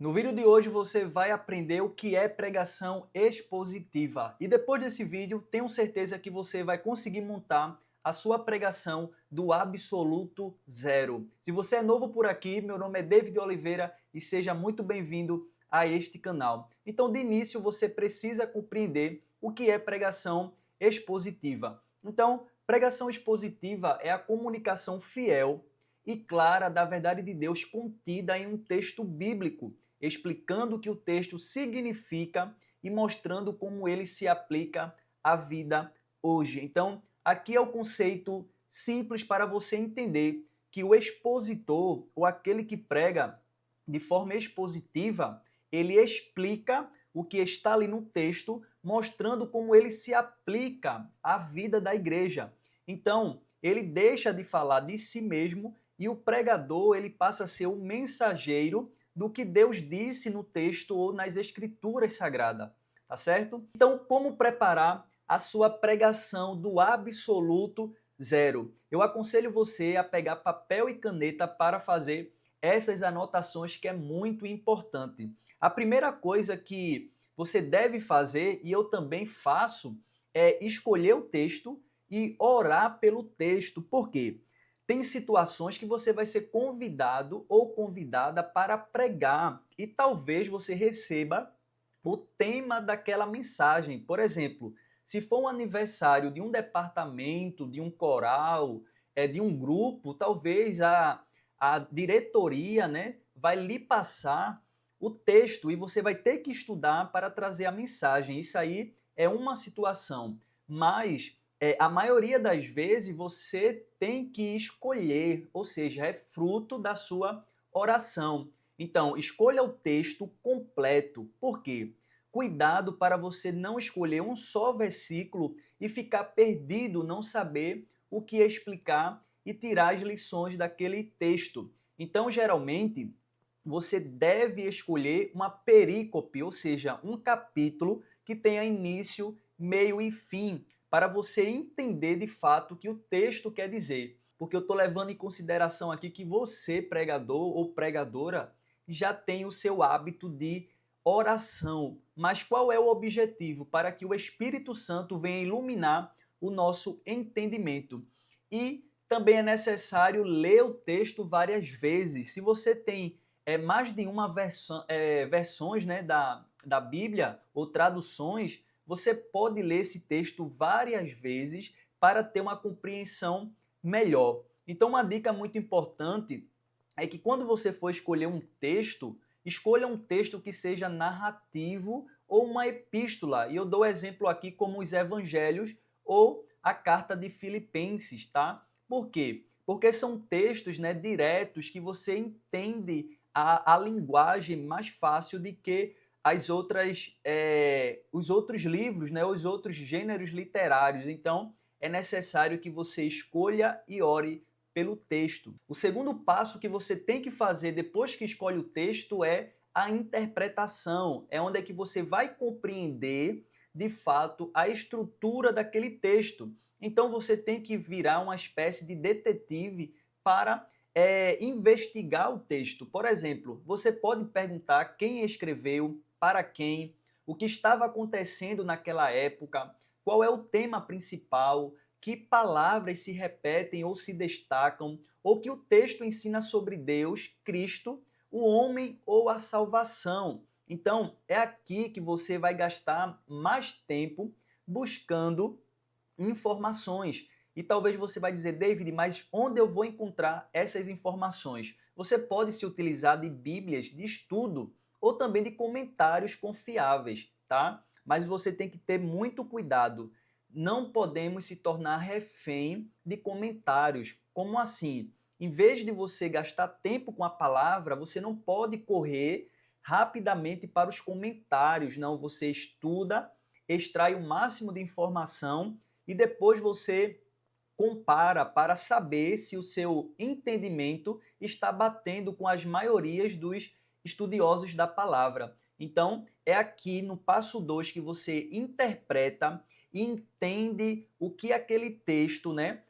No vídeo de hoje você vai aprender o que é pregação expositiva. E depois desse vídeo, tenho certeza que você vai conseguir montar a sua pregação do absoluto zero. Se você é novo por aqui, meu nome é David Oliveira e seja muito bem-vindo a este canal. Então, de início, você precisa compreender o que é pregação expositiva. Então, pregação expositiva é a comunicação fiel e clara da verdade de Deus contida em um texto bíblico, explicando o que o texto significa e mostrando como ele se aplica à vida hoje. Então, aqui é o conceito simples para você entender que o expositor, ou aquele que prega de forma expositiva, ele explica o que está ali no texto, mostrando como ele se aplica à vida da igreja. Então, ele deixa de falar de si mesmo e o pregador ele passa a ser o mensageiro do que Deus disse no texto ou nas escrituras sagradas, tá certo? Então, como preparar a sua pregação do absoluto zero? Eu aconselho você a pegar papel e caneta para fazer essas anotações que é muito importante. A primeira coisa que você deve fazer, e eu também faço, é escolher o texto e orar pelo texto. Por quê? Tem situações que você vai ser convidado ou convidada para pregar e talvez você receba o tema daquela mensagem. Por exemplo, se for um aniversário de um departamento, de um coral, de um grupo, talvez a diretoria, né, vai lhe passar o texto e você vai ter que estudar para trazer a mensagem. Isso aí é uma situação, mas a maioria das vezes você tem que escolher, ou seja, é fruto da sua oração. Então, escolha o texto completo. Por quê? Cuidado para você não escolher um só versículo e ficar perdido, não saber o que explicar e tirar as lições daquele texto. Então, geralmente, você deve escolher uma perícope, ou seja, um capítulo que tenha início, meio e fim, para você entender de fato o que o texto quer dizer. Porque eu estou levando em consideração aqui que você, pregador ou pregadora, já tem o seu hábito de oração. Mas qual é o objetivo? Para que o Espírito Santo venha iluminar o nosso entendimento. E também é necessário ler o texto várias vezes. Se você tem mais de uma versões, né, da Bíblia ou traduções, você pode ler esse texto várias vezes para ter uma compreensão melhor. Então, uma dica muito importante é que quando você for escolher um texto, escolha um texto que seja narrativo ou uma epístola. E eu dou exemplo aqui como os evangelhos ou a carta de Filipenses, tá? Por quê? Porque são textos, né, diretos que você entende a linguagem mais fácil de que os outros livros, né, os outros gêneros literários. Então, é necessário que você escolha e ore pelo texto. O segundo passo que você tem que fazer depois que escolhe o texto é a interpretação. É onde é que você vai compreender, de fato, a estrutura daquele texto. Então, você tem que virar uma espécie de detetive para investigar o texto. Por exemplo, você pode perguntar quem escreveu, para quem, o que estava acontecendo naquela época, qual é o tema principal, que palavras se repetem ou se destacam, ou que o texto ensina sobre Deus, Cristo, o homem ou a salvação. Então, é aqui que você vai gastar mais tempo buscando informações. E talvez você vai dizer, David, mas onde eu vou encontrar essas informações? Você pode se utilizar de bíblias de estudo ou também de comentários confiáveis, tá? Mas você tem que ter muito cuidado. Não podemos se tornar refém de comentários. Como assim? Em vez de você gastar tempo com a palavra, você não pode correr rapidamente para os comentários. Não, você estuda, extrai o máximo de informação e depois você compara para saber se o seu entendimento está batendo com as maiorias dos estudiosos da palavra. Então, é aqui no passo 2 que você interpreta e entende o que aquele texto, né,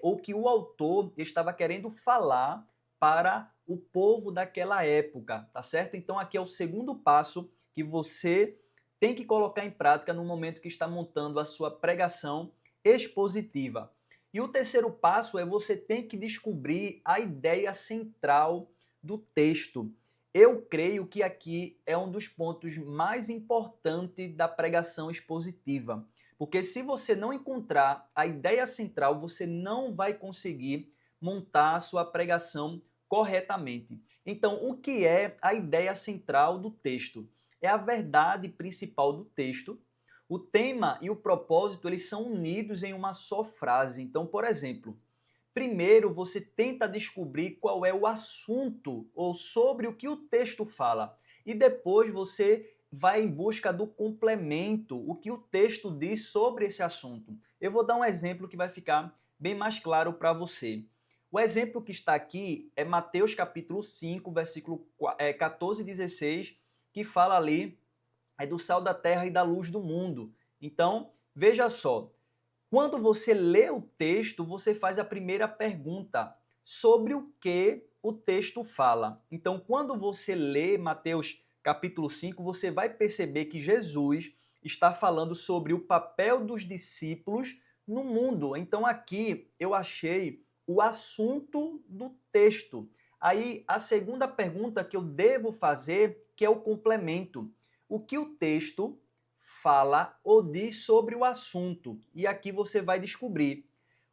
ou que o autor estava querendo falar para o povo daquela época, tá certo? Então aqui é o segundo passo que você tem que colocar em prática no momento que está montando a sua pregação expositiva. E o terceiro passo é você tem que descobrir a ideia central do texto. Eu creio que aqui é um dos pontos mais importantes da pregação expositiva, porque se você não encontrar a ideia central, você não vai conseguir montar a sua pregação corretamente. Então, o que é a ideia central do texto? É a verdade principal do texto. O tema e o propósito, eles são unidos em uma só frase. Então, por exemplo, primeiro você tenta descobrir qual é o assunto ou sobre o que o texto fala. E depois você vai em busca do complemento, o que o texto diz sobre esse assunto. Eu vou dar um exemplo que vai ficar bem mais claro para você. O exemplo que está aqui é Mateus capítulo 5, versículo 14 e 16, que fala ali do sal da terra e da luz do mundo. Então, veja só, quando você lê o texto, você faz a primeira pergunta sobre o que o texto fala. Então, quando você lê Mateus capítulo 5, você vai perceber que Jesus está falando sobre o papel dos discípulos no mundo. Então, aqui eu achei o assunto do texto. Aí, a segunda pergunta que eu devo fazer, que é o complemento. O que o texto fala ou diz sobre o assunto? E aqui você vai descobrir.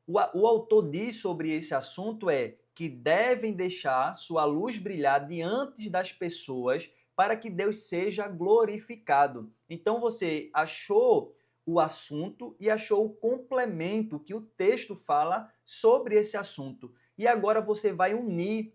O autor diz sobre esse assunto é que devem deixar sua luz brilhar diante das pessoas para que Deus seja glorificado. Então você achou o assunto e achou o complemento que o texto fala sobre esse assunto. E agora você vai unir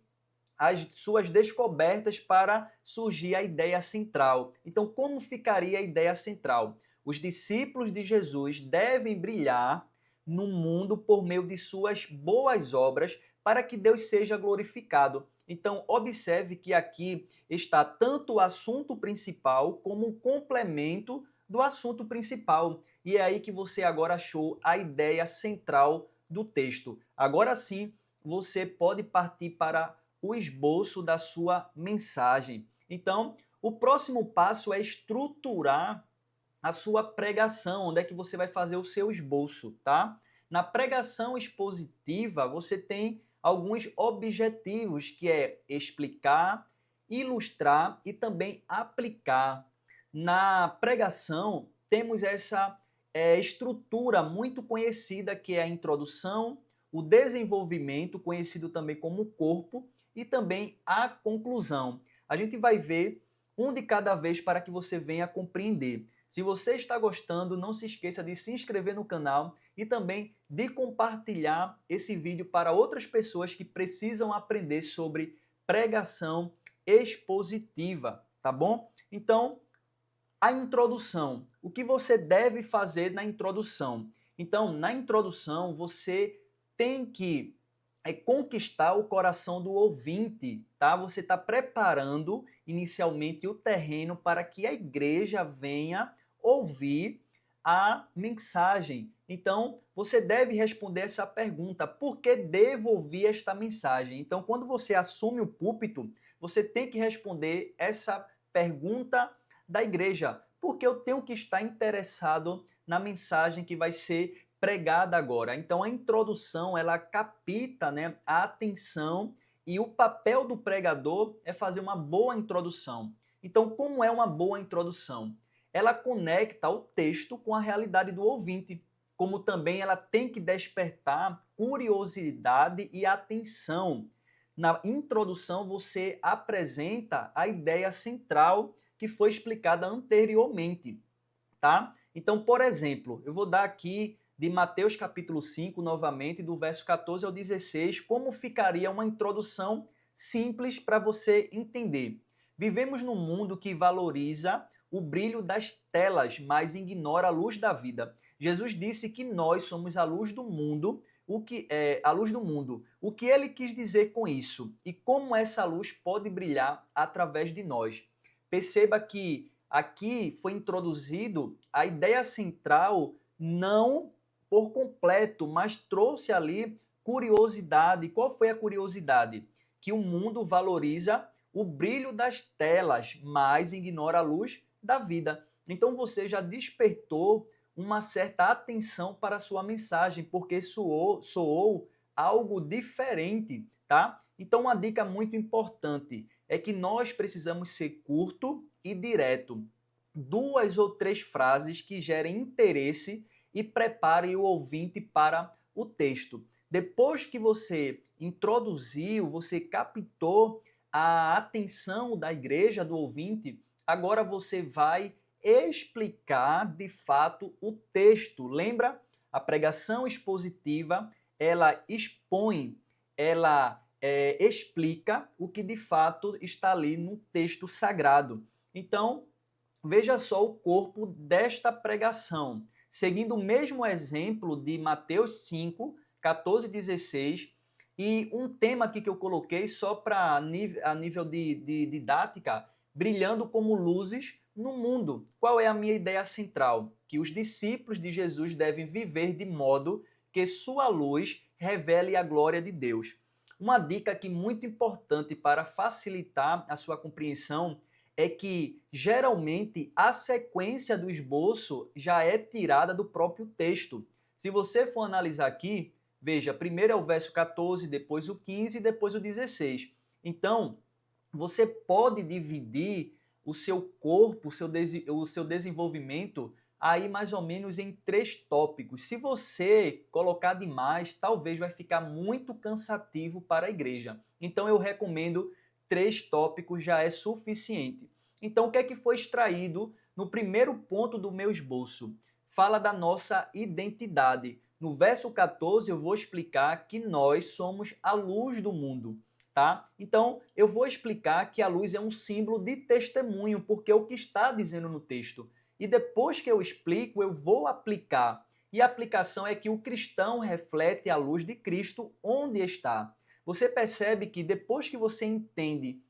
as suas descobertas para surgir a ideia central. Então, como ficaria a ideia central? Os discípulos de Jesus devem brilhar no mundo por meio de suas boas obras para que Deus seja glorificado. Então, observe que aqui está tanto o assunto principal como o complemento do assunto principal. E é aí que você agora achou a ideia central do texto. Agora sim, você pode partir para o esboço da sua mensagem. Então, o próximo passo é estruturar a sua pregação, onde é que você vai fazer o seu esboço, tá? Na pregação expositiva, você tem alguns objetivos, que é explicar, ilustrar e também aplicar. Na pregação, temos essa estrutura muito conhecida, que é a introdução, o desenvolvimento, conhecido também como corpo, e também a conclusão. A gente vai ver um de cada vez para que você venha compreender. Se você está gostando, não se esqueça de se inscrever no canal e também de compartilhar esse vídeo para outras pessoas que precisam aprender sobre pregação expositiva, tá bom? Então, a introdução. O que você deve fazer na introdução? Então, na introdução, você tem que conquistar o coração do ouvinte, tá? Você está preparando inicialmente o terreno para que a igreja venha ouvir a mensagem. Então, você deve responder essa pergunta: por que devo ouvir esta mensagem? Então, quando você assume o púlpito, você tem que responder essa pergunta da igreja: por que eu tenho que estar interessado na mensagem que vai ser pregada agora? Então a introdução, ela capta, né, a atenção, e o papel do pregador é fazer uma boa introdução. Então, como é uma boa introdução? Ela conecta o texto com a realidade do ouvinte, como também ela tem que despertar curiosidade e atenção. Na introdução, você apresenta a ideia central que foi explicada anteriormente, tá? Então, por exemplo, eu vou dar aqui de Mateus capítulo 5, novamente, do verso 14 ao 16, como ficaria uma introdução simples para você entender. Vivemos num mundo que valoriza o brilho das telas, mas ignora a luz da vida. Jesus disse que nós somos a luz do mundo. O que é a luz do mundo? O que ele quis dizer com isso? E como essa luz pode brilhar através de nós? Perceba que aqui foi introduzido a ideia central, não por completo, mas trouxe ali curiosidade. Qual foi a curiosidade? que o mundo valoriza o brilho das telas, mas ignora a luz da vida. Então você já despertou uma certa atenção para a sua mensagem, porque soou algo diferente, tá? Então uma dica muito importante é que nós precisamos ser curto e direto. 2 ou 3 frases que gerem interesse e preparem o ouvinte para o texto. Depois que você introduziu, você captou a atenção da igreja, do ouvinte, agora você vai explicar de fato o texto. Lembra? A pregação expositiva, ela expõe, ela explica o que de fato está ali no texto sagrado. Então, veja só o corpo desta pregação. Seguindo o mesmo exemplo de Mateus 5, 14 e 16, e um tema aqui que eu coloquei só para a nível de didática, brilhando como luzes no mundo. Qual é a minha ideia central? Que os discípulos de Jesus devem viver de modo que sua luz revele a glória de Deus. Uma dica aqui muito importante para facilitar a sua compreensão é que geralmente a sequência do esboço já é tirada do próprio texto. Se você for analisar aqui, veja, primeiro é o verso 14, depois o 15 e depois o 16. Então, você pode dividir o seu corpo, o seu desenvolvimento aí mais ou menos em 3 tópicos. Se você colocar demais, talvez vai ficar muito cansativo para a igreja. Então eu recomendo 3 tópicos, já é suficiente. Então o que é que foi extraído no primeiro ponto do meu esboço? Fala da nossa identidade. No verso 14 eu vou explicar que nós somos a luz do mundo. Tá? Então, eu vou explicar que a luz é um símbolo de testemunho, porque é o que está dizendo no texto. E depois que eu explico, eu vou aplicar. E a aplicação é que o cristão reflete a luz de Cristo onde está. Você percebe que depois que você entende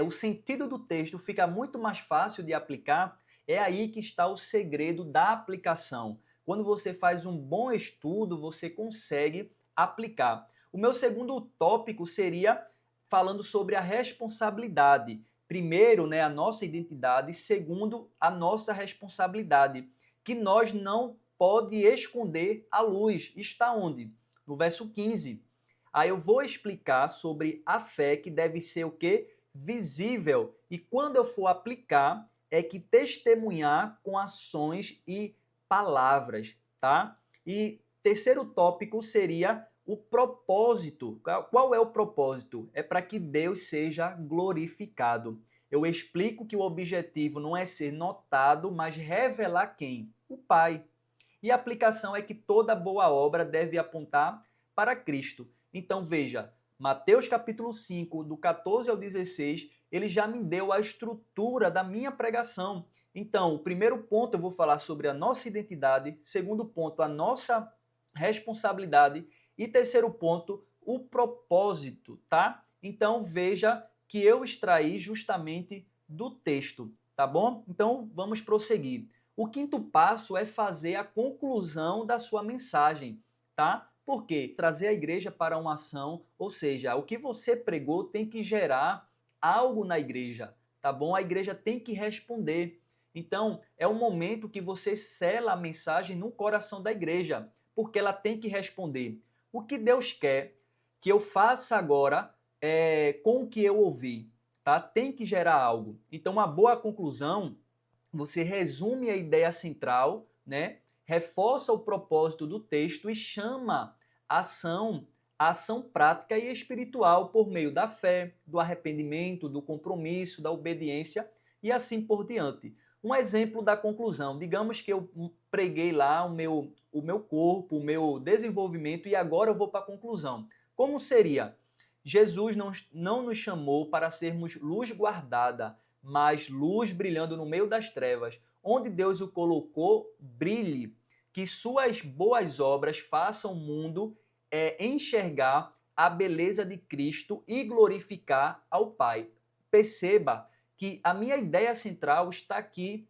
o sentido do texto, fica muito mais fácil de aplicar. É aí que está o segredo da aplicação. Quando você faz um bom estudo, você consegue aplicar. O meu segundo tópico seria falando sobre a responsabilidade. Primeiro, né, a nossa identidade. Segundo, a nossa responsabilidade. Que nós não pode esconder a luz. Está onde? No verso 15. Aí eu vou explicar sobre a fé que deve ser o quê? Visível. E quando eu for aplicar, é que testemunhar com ações e palavras, tá? E terceiro tópico seria o propósito. Qual é o propósito? É para que Deus seja glorificado. Eu explico que o objetivo não é ser notado, mas revelar quem? O Pai. E a aplicação é que toda boa obra deve apontar para Cristo. Então veja, Mateus capítulo 5, do 14 ao 16, ele já me deu a estrutura da minha pregação. Então, o primeiro ponto eu vou falar sobre a nossa identidade, segundo ponto, a nossa responsabilidade e terceiro ponto, o propósito, tá? Então, veja que eu extraí justamente do texto, tá bom? Então, vamos prosseguir. O quinto passo é fazer a conclusão da sua mensagem, tá? Por quê? Trazer a igreja para uma ação, ou seja, o que você pregou tem que gerar algo na igreja, tá bom? A igreja tem que responder. Então, é o momento que você sela a mensagem no coração da igreja, porque ela tem que responder. O que Deus quer que eu faça agora com o que eu ouvi, tá? Tem que gerar algo. Então, uma boa conclusão, você resume a ideia central, né? Reforça o propósito do texto e chama a ação prática e espiritual por meio da fé, do arrependimento, do compromisso, da obediência e assim por diante. Um exemplo da conclusão, digamos que eu preguei lá o meu corpo, o meu desenvolvimento e agora eu vou para a conclusão. Como seria? Jesus não nos chamou para sermos luz guardada, mas luz brilhando no meio das trevas. Onde Deus o colocou, brilhe. Que suas boas obras façam o mundo enxergar a beleza de Cristo e glorificar ao Pai. Perceba que a minha ideia central está aqui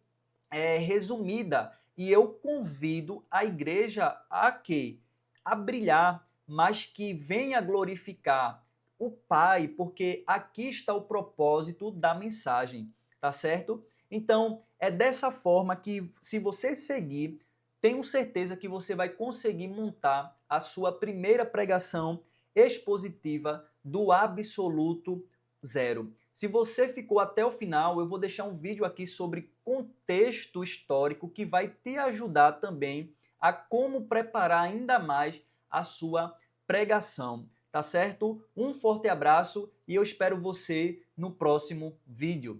resumida e eu convido a igreja a quê? A brilhar, mas que venha glorificar o Pai, porque aqui está o propósito da mensagem, tá certo? Então, é dessa forma que, se você seguir, tenho certeza que você vai conseguir montar a sua primeira pregação expositiva do absoluto zero. Se você ficou até o final, eu vou deixar um vídeo aqui sobre contexto histórico que vai te ajudar também a como preparar ainda mais a sua pregação, tá certo? Um forte abraço e eu espero você no próximo vídeo.